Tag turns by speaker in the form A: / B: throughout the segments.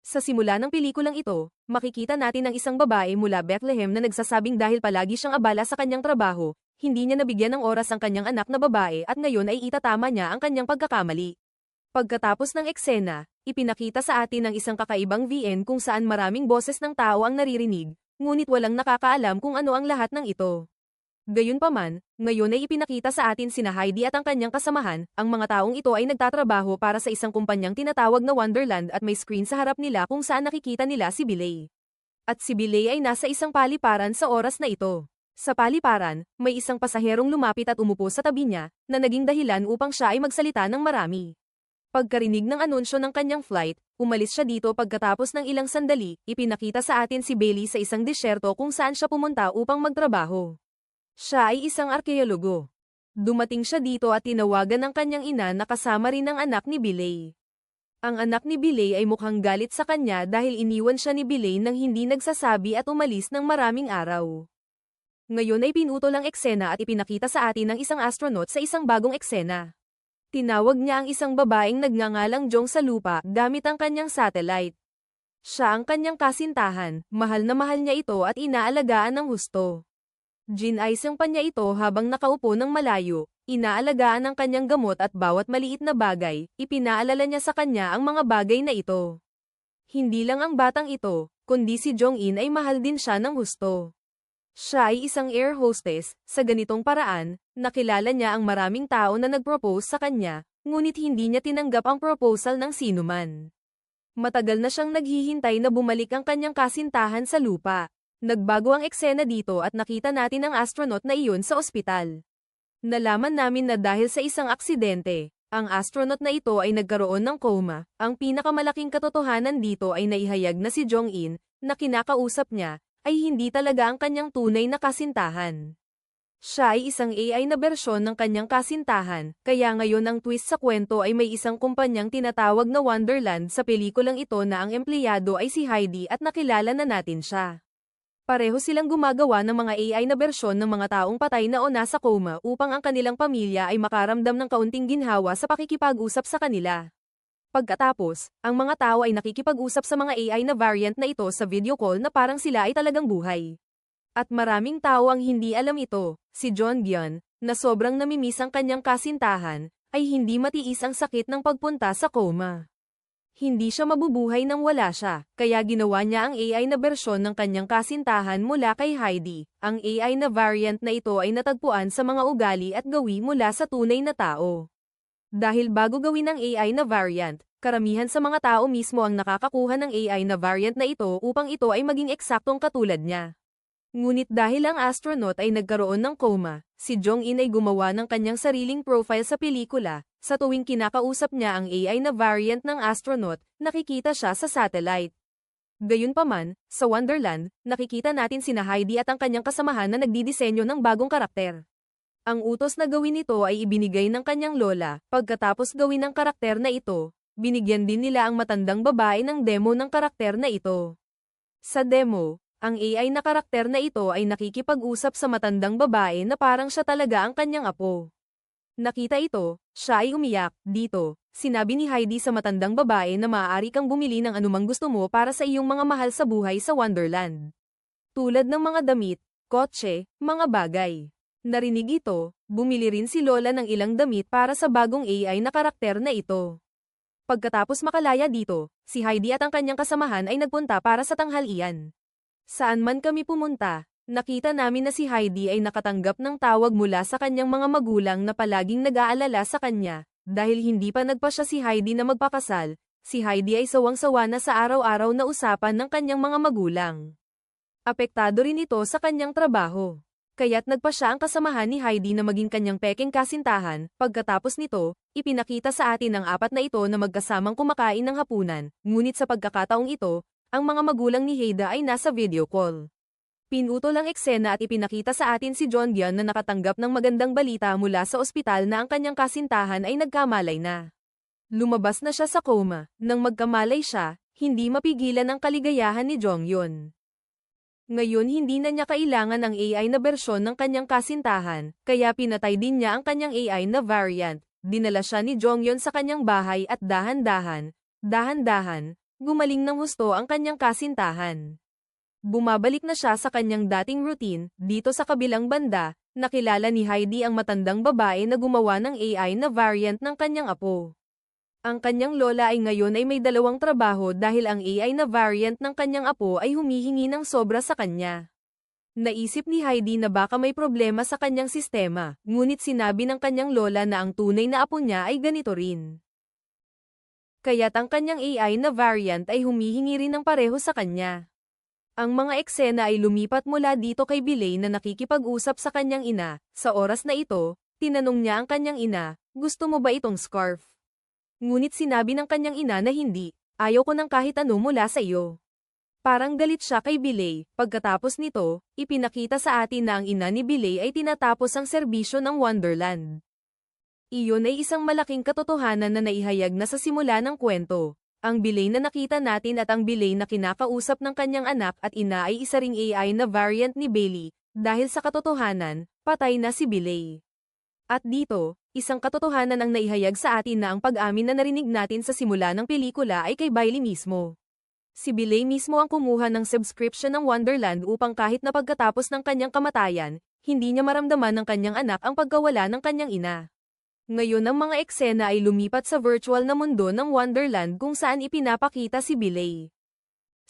A: Sa simula ng pelikulang ito, makikita natin ang isang babae mula Bethlehem na nagsasabing dahil palagi siyang abala sa kanyang trabaho, hindi niya nabigyan ng oras ang kanyang anak na babae at ngayon ay itatama niya ang kanyang pagkakamali. Pagkatapos ng eksena, ipinakita sa atin ang isang kakaibang VN kung saan maraming boses ng tao ang naririnig, ngunit walang nakakaalam kung ano ang lahat ng ito. Gayunpaman, ngayon ay ipinakita sa atin sina Heidi at ang kanyang kasamahan, ang mga taong ito ay nagtatrabaho para sa isang kumpanyang tinatawag na Wonderland at may screen sa harap nila kung saan nakikita nila si Bilay. At si Bilay ay nasa isang paliparan sa oras na ito. Sa paliparan, may isang pasaherong lumapit at umupo sa tabi niya, na naging dahilan upang siya ay magsalita ng marami. Pagkarinig ng anunsyo ng kanyang flight, umalis siya dito pagkatapos ng ilang sandali, ipinakita sa atin si Bailey sa isang disyerto kung saan siya pumunta upang magtrabaho. Siya ay isang arkeologo. Dumating siya dito at tinawagan ng kanyang ina na kasama rin ang anak ni Bilay. Ang anak ni Bilay ay mukhang galit sa kanya dahil iniwan siya ni Bilay nang hindi nagsasabi at umalis ng maraming araw. Ngayon ay pinutol ang eksena at ipinakita sa atin ng isang astronaut sa isang bagong eksena. Tinawag niya ang isang babaeng nagngangalang Jong sa lupa gamit ang kanyang satellite. Siya ang kanyang kasintahan, mahal na mahal niya ito at inaalagaan ng husto. Ginayang pa niya ito habang nakaupo ng malayo, inaalagaan ang kanyang gamot at bawat maliit na bagay, ipinaalala niya sa kanya ang mga bagay na ito. Hindi lang ang batang ito, kundi si Jong-in ay mahal din siya ng husto. Siya ay isang air hostess, sa ganitong paraan, nakilala niya ang maraming tao na nag-propose sa kanya, ngunit hindi niya tinanggap ang proposal ng sinuman. Matagal na siyang naghihintay na bumalik ang kanyang kasintahan sa lupa. Nagbago ang eksena dito at nakita natin ang astronaut na iyon sa ospital. Nalaman namin na dahil sa isang aksidente, ang astronaut na ito ay nagkaroon ng coma. Ang pinakamalaking katotohanan dito ay naihayag na si Jong-in, na kinakausap niya, ay hindi talaga ang kanyang tunay na kasintahan. Siya ay isang AI na bersyon ng kanyang kasintahan, kaya ngayon ang twist sa kwento ay may isang kumpanyang tinatawag na Wonderland sa pelikulang ito na ang empleyado ay si Heidi at nakilala na natin siya. Pareho silang gumagawa ng mga AI na bersyon ng mga taong patay na o nasa coma upang ang kanilang pamilya ay makaramdam ng kaunting ginhawa sa pakikipag-usap sa kanila. Pagkatapos, ang mga tao ay nakikipag-usap sa mga AI na variant na ito sa video call na parang sila ay talagang buhay. At maraming tao ang hindi alam ito, si Jong-gyun, na sobrang namimiss ang kanyang kasintahan, ay hindi matiis ang sakit ng pagpunta sa coma. Hindi siya mabubuhay nang wala siya, kaya ginawa niya ang AI na bersyon ng kanyang kasintahan mula kay Heidi. Ang AI na variant na ito ay natagpuan sa mga ugali at gawi mula sa tunay na tao. Dahil bago gawin ang AI na variant, karamihan sa mga tao mismo ang nakakakuha ng AI na variant na ito upang ito ay maging eksaktong katulad niya. Ngunit dahil ang astronaut ay nagkaroon ng coma, si Jong-in ay gumawa ng kanyang sariling profile sa pelikula. Sa tuwing kinakausap niya ang AI na variant ng astronaut, nakikita siya sa satellite. Gayunpaman, sa Wonderland, nakikita natin sina Heidi at ang kanyang kasamahan na nagdidisenyo ng bagong karakter. Ang utos na gawin ito ay ibinigay ng kanyang lola. Pagkatapos gawin ng karakter na ito, binigyan din nila ang matandang babae ng demo ng karakter na ito. Sa demo, ang AI na karakter na ito ay nakikipag-usap sa matandang babae na parang siya talaga ang kanyang apo. Nakita ito, siya ay umiyak. Dito, sinabi ni Heidi sa matandang babae na maaari kang bumili ng anumang gusto mo para sa iyong mga mahal sa buhay sa Wonderland. Tulad ng mga damit, kotse, mga bagay. Narinig ito, bumili rin si Lola ng ilang damit para sa bagong AI na karakter na ito. Pagkatapos makalaya dito, si Heidi at ang kanyang kasamahan ay nagpunta para sa tanghalian. Saan man kami pumunta, nakita namin na si Heidi ay nakatanggap ng tawag mula sa kanyang mga magulang na palaging nag-aalala sa kanya. Dahil hindi pa nagpasya si Heidi na magpakasal, si Heidi ay sawang-sawa na sa araw-araw na usapan ng kanyang mga magulang. Apektado rin ito sa kanyang trabaho. Kaya't nagpasya ang kasamahan ni Heidi na maging kanyang peking kasintahan. Pagkatapos nito, ipinakita sa atin ang apat na ito na magkasamang kumakain ng hapunan, ngunit sa pagkakataong ito, ang mga magulang ni Heida ay nasa video call. Pinutol ang eksena at ipinakita sa atin si Jong-gyun na nakatanggap ng magandang balita mula sa ospital na ang kanyang kasintahan ay nagkamalay na. Lumabas na siya sa coma. Nang magkamalay siya, hindi mapigilan ang kaligayahan ni Jong-gyun. Ngayon hindi na niya kailangan ang AI na bersyon ng kanyang kasintahan, kaya pinatay din niya ang kanyang AI na variant. Dinala siya ni Jong-gyun sa kanyang bahay at dahan-dahan, gumaling ng husto ang kanyang kasintahan. Bumabalik na siya sa kanyang dating routine. Dito sa kabilang banda, nakilala ni Heidi ang matandang babae na gumawa ng AI na variant ng kanyang apo. Ang kanyang lola ay ngayon ay may dalawang trabaho dahil ang AI na variant ng kanyang apo ay humihingi ng sobra sa kanya. Naisip ni Heidi na baka may problema sa kanyang sistema, ngunit sinabi ng kanyang lola na ang tunay na apo niya ay ganito rin. Kaya't ang kanyang AI na variant ay humihingi rin ng pareho sa kanya. Ang mga eksena ay lumipat mula dito kay Bilay na nakikipag-usap sa kanyang ina. Sa oras na ito, tinanong niya ang kanyang ina, gusto mo ba itong scarf? Ngunit sinabi ng kanyang ina na hindi, ayaw ko ng kahit ano mula sa iyo. Parang galit siya kay Bilay. Pagkatapos nito, ipinakita sa atin na ang ina ni Bilay ay tinatapos ang serbisyo ng Wonderland. Iyon ay isang malaking katotohanan na naihayag na sa simula ng kwento. Ang Bilay na nakita natin at ang Bilay na kinakausap ng kanyang anak at ina ay isa ring AI na variant ni Bailey, dahil sa katotohanan, patay na si Bilay. At dito, isang katotohanan ang naihayag sa atin na ang pag-amin na narinig natin sa simula ng pelikula ay kay Bailey mismo. Si Bilay mismo ang kumuha ng subscription ng Wonderland upang kahit na pagkatapos ng kanyang kamatayan, hindi niya maramdaman ng kanyang anak ang pagkawala ng kanyang ina. Ngayon ang mga eksena ay lumipat sa virtual na mundo ng Wonderland kung saan ipinapakita si Bilay.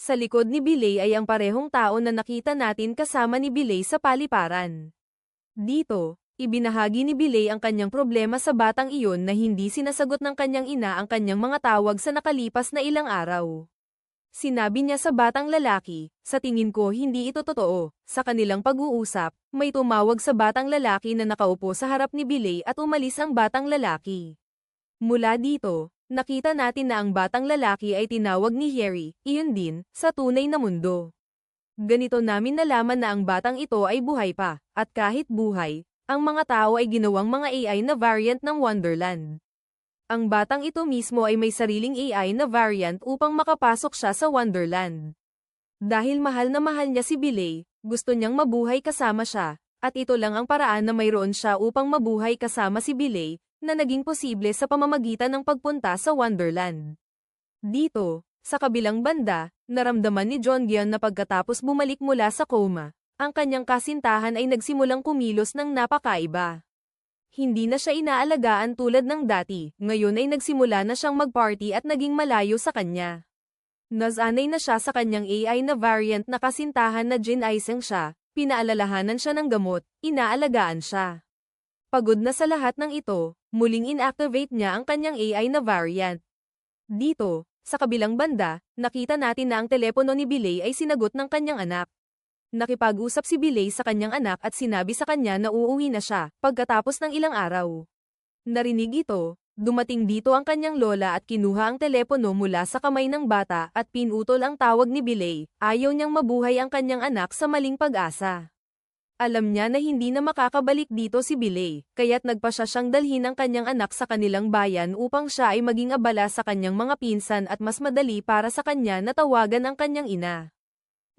A: Sa likod ni Bilay ay ang parehong tao na nakita natin kasama ni Bilay sa paliparan. Dito, ibinahagi ni Bilay ang kanyang problema sa batang iyon na hindi sinasagot ng kanyang ina ang kanyang mga tawag sa nakalipas na ilang araw. Sinabi niya sa batang lalaki, sa tingin ko hindi ito totoo. Sa kanilang pag-uusap, may tumawag sa batang lalaki na nakaupo sa harap ni Bilay at umalis ang batang lalaki. Mula dito, nakita natin na ang batang lalaki ay tinawag ni Harry, iyon din, sa tunay na mundo. Ganito namin nalaman na ang batang ito ay buhay pa, at kahit buhay, ang mga tao ay ginawang mga AI na variant ng Wonderland. Ang batang ito mismo ay may sariling AI na variant upang makapasok siya sa Wonderland. Dahil mahal na mahal niya si Bilay, gusto niyang mabuhay kasama siya, at ito lang ang paraan na mayroon siya upang mabuhay kasama si Bilay, na naging posible sa pamamagitan ng pagpunta sa Wonderland. Dito, sa kabilang banda, naramdaman ni Jonghyun na pagkatapos bumalik mula sa coma, ang kanyang kasintahan ay nagsimulang kumilos ng napakaiba. Hindi na siya inaalagaan tulad ng dati, ngayon ay nagsimula na siyang mag-party at naging malayo sa kanya. Nasanay na siya sa kanyang AI na variant na kasintahan na Jin Aiseng siya, pinaalalahanan siya ng gamot, inaalagaan siya. Pagod na sa lahat ng ito, muling inactivate niya ang kanyang AI na variant. Dito, sa kabilang banda, nakita natin na ang telepono ni Bilay ay sinagot ng kanyang anak. Nakipag-usap si Bilay sa kanyang anak at sinabi sa kanya na uuwi na siya, pagkatapos ng ilang araw. Narinig ito, dumating dito ang kanyang lola at kinuha ang telepono mula sa kamay ng bata at pinutol ang tawag ni Bilay, ayaw niyang mabuhay ang kanyang anak sa maling pag-asa. Alam niya na hindi na makakabalik dito si Bilay, kaya't nagpa siya siyang dalhin ang kanyang anak sa kanilang bayan upang siya ay maging abala sa kanyang mga pinsan at mas madali para sa kanya na tawagan ang kanyang ina.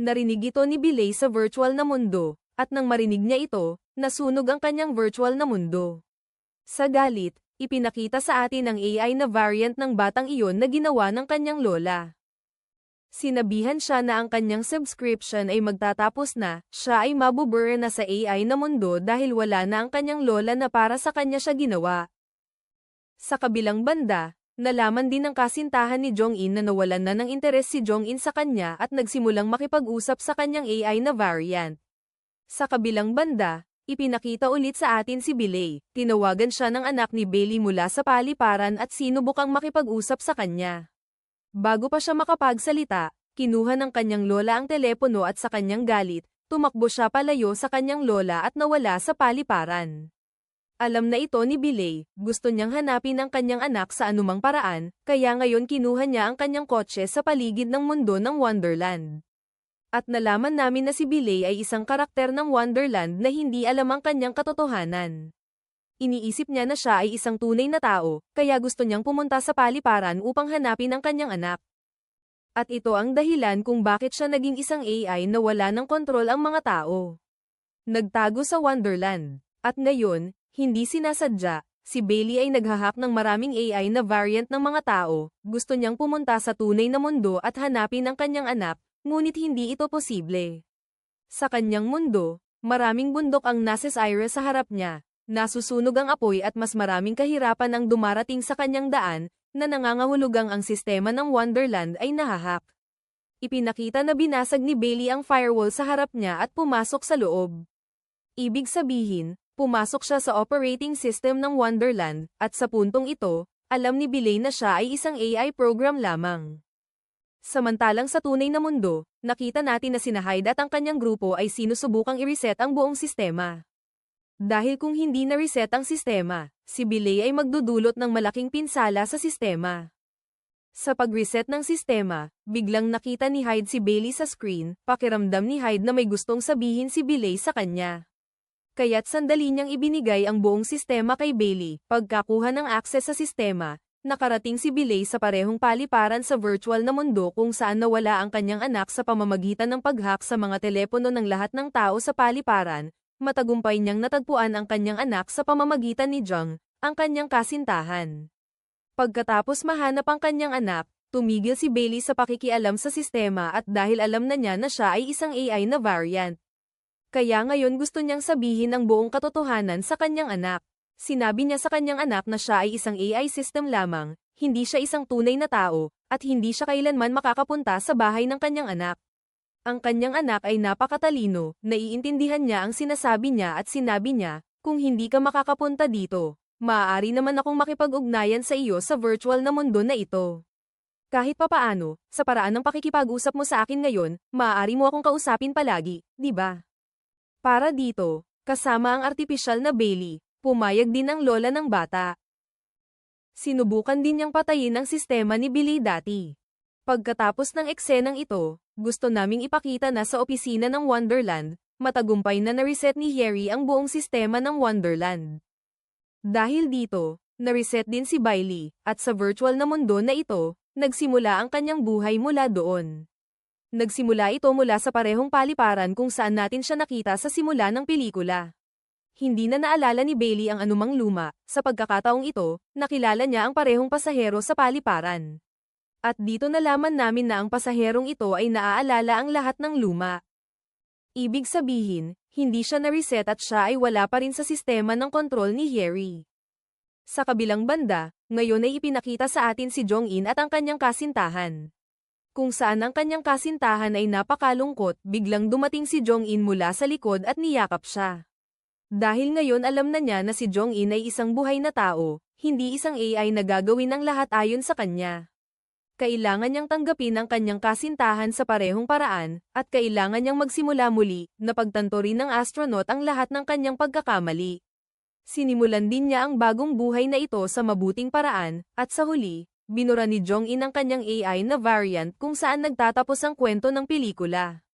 A: Narinig ito ni Bilay sa virtual na mundo, at nang marinig niya ito, nasunog ang kanyang virtual na mundo. Sa galit, ipinakita sa atin ang AI na variant ng batang iyon na ginawa ng kanyang lola. Sinabihan siya na ang kanyang subscription ay magtatapos na, siya ay mabubura na sa AI na mundo dahil wala na ang kanyang lola na para sa kanya siya ginawa. Sa kabilang banda, nalaman din ng kasintahan ni Jong-in na nawalan na ng interes si Jong-in sa kanya at nagsimulang makipag-usap sa kanyang AI na variant. Sa kabilang banda, ipinakita ulit sa atin si Bilay. Tinawagan siya ng anak ni Bailey mula sa paliparan at sinubukang makipag-usap sa kanya. Bago pa siya makapagsalita, kinuha ng kanyang lola ang telepono at sa kanyang galit, tumakbo siya palayo sa kanyang lola at nawala sa paliparan. Alam na ito ni Bilay, gusto niyang hanapin ang kanyang anak sa anumang paraan, kaya ngayon kinuha niya ang kanyang kotse sa paligid ng mundo ng Wonderland. At nalaman namin na si Bilay ay isang karakter ng Wonderland na hindi alam ang kanyang katotohanan. Iniisip niya na siya ay isang tunay na tao, kaya gusto niyang pumunta sa paliparan upang hanapin ang kanyang anak. At ito ang dahilan kung bakit siya naging isang AI na wala ng kontrol ang mga tao. Nagtago sa Wonderland. At ngayon, hindi sinasadya, si Bailey ay naghahak ng maraming AI na variant ng mga tao, gusto niyang pumunta sa tunay na mundo at hanapin ang kanyang anak, ngunit hindi ito posible. Sa kanyang mundo, maraming bundok ang nasa Ira sa harap niya, nasusunog ang apoy at mas maraming kahirapan ang dumarating sa kanyang daan, na nangangahulugang ang sistema ng Wonderland ay nahahak. Ipinakita na binasag ni Bailey ang firewall sa harap niya at pumasok sa loob. Ibig sabihin, pumasok siya sa operating system ng Wonderland, at sa puntong ito, alam ni Bailey na siya ay isang AI program lamang. Samantalang sa tunay na mundo, nakita natin na sina Hyde at ang kanyang grupo ay sinusubukang i-reset ang buong sistema. Dahil kung hindi na-reset ang sistema, si Bailey ay magdudulot ng malaking pinsala sa sistema. Sa pag-reset ng sistema, biglang nakita ni Hyde si Bailey sa screen, pakiramdam ni Hyde na may gustong sabihin si Bailey sa kanya. Kaya't sandali niyang ibinigay ang buong sistema kay Bailey. Pagkakuha ng access sa sistema, nakarating si Bailey sa parehong paliparan sa virtual na mundo kung saan nawala ang kanyang anak sa pamamagitan ng pag-hack sa mga telepono ng lahat ng tao sa paliparan. Matagumpay niyang natagpuan ang kanyang anak sa pamamagitan ni Jung, ang kanyang kasintahan. Pagkatapos mahanap ang kanyang anak, tumigil si Bailey sa pakikialam sa sistema at dahil alam na niya na siya ay isang AI na variant. Kaya ngayon gusto niyang sabihin ang buong katotohanan sa kanyang anak. Sinabi niya sa kanyang anak na siya ay isang AI system lamang, hindi siya isang tunay na tao, at hindi siya kailanman makakapunta sa bahay ng kanyang anak. Ang kanyang anak ay napakatalino, naiintindihan niya ang sinasabi niya at sinabi niya, kung hindi ka makakapunta dito, maaari naman akong makipag-ugnayan sa iyo sa virtual na mundo na ito. Kahit papaano, sa paraan ng pakikipag-usap mo sa akin ngayon, maaari mo akong kausapin palagi, di ba? Para dito, kasama ang artipisyal na Bailey, pumayag din ang lola ng bata. Sinubukan din niyang patayin ang sistema ni Bailey dati. Pagkatapos ng eksenang ito, gusto naming ipakita na sa opisina ng Wonderland, matagumpay na na-reset ni Harry ang buong sistema ng Wonderland. Dahil dito, na-reset din si Bailey, at sa virtual na mundo na ito, nagsimula ang kanyang buhay mula doon. Nagsimula ito mula sa parehong paliparan kung saan natin siya nakita sa simula ng pelikula. Hindi na naalala ni Bailey ang anumang luma, sa pagkakataong ito, nakilala niya ang parehong pasahero sa paliparan. At dito nalaman namin na ang pasaherong ito ay naaalala ang lahat ng luma. Ibig sabihin, hindi siya na-reset at siya ay wala pa rin sa sistema ng kontrol ni Harry. Sa kabilang banda, ngayon ay ipinakita sa atin si Jong-in at ang kanyang kasintahan. Kung saan ang kanyang kasintahan ay napakalungkot, biglang dumating si Jong-in mula sa likod at niyakap siya. Dahil ngayon alam na niya na si Jong-in ay isang buhay na tao, hindi isang AI na gagawin ang lahat ayon sa kanya. Kailangan niyang tanggapin ang kanyang kasintahan sa parehong paraan, at kailangan niyang magsimula muli, na pagtanto rin ng astronaut ang lahat ng kanyang pagkakamali. Sinimulan din niya ang bagong buhay na ito sa mabuting paraan, at sa huli, binura ni Jong-in ang kanyang AI na variant kung saan nagtatapos ang kwento ng pelikula.